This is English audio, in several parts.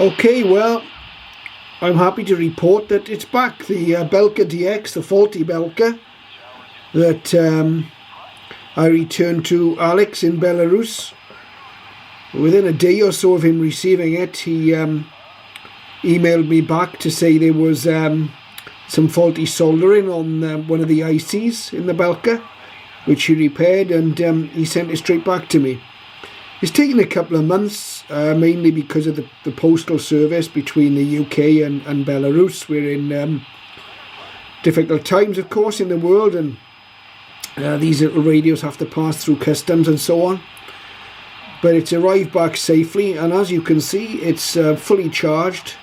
Okay, well, I'm happy to report that it's back. The Belka Dx, the faulty Belka, that I returned to Alex in Belarus. Within a day or so of him receiving it, he emailed me back to say there was some faulty soldering on one of the ICs in the Belka, which he repaired, and he sent it straight back to me. It's taken a couple of months, mainly because of the postal service between the UK and Belarus. We're in difficult times, of course, in the world, and these little radios have to pass through customs and so on. But it's arrived back safely, and as you can see, it's fully charged.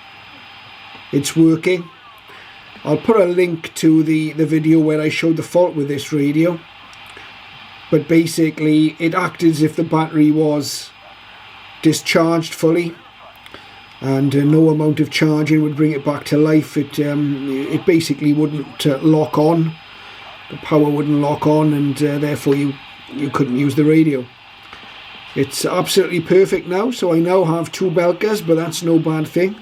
It's working. I'll put a link to the video where I showed the fault with this radio. But basically, it acted as if the battery was discharged fully, and no amount of charging would bring it back to life. It basically wouldn't lock on. The power wouldn't lock on, and therefore you couldn't use the radio. It's absolutely perfect now, so I now have two Belkas, but that's no bad thing.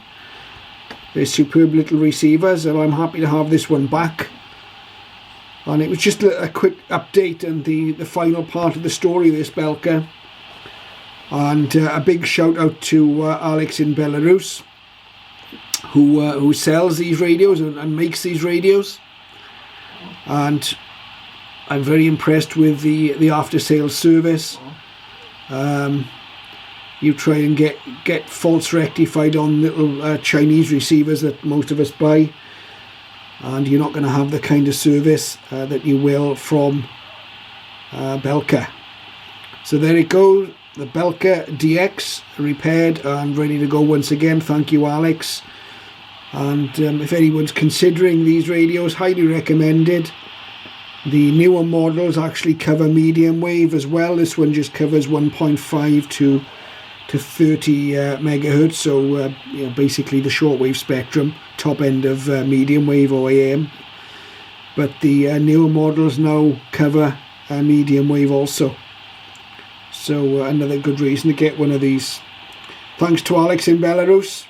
They're superb little receivers, and I'm happy to have this one back. And it was just a quick update and the final part of the story of this Belka. And a big shout out to Alex in Belarus, who sells these radios and makes these radios. And I'm very impressed with the after sales service. You try and get faults rectified on little Chinese receivers that most of us buy, and you're not going to have the kind of service that you will from Belka. So there it goes, the Belka DX repaired and ready to go once again. Thank you, Alex. And if anyone's considering these radios, highly recommended. The newer models actually cover medium wave as well. This one just covers 1.5 to 30 megahertz, so basically the shortwave spectrum, top end of medium wave or AM. But the newer models now cover medium wave also. So another good reason to get one of these. Thanks to Alex in Belarus.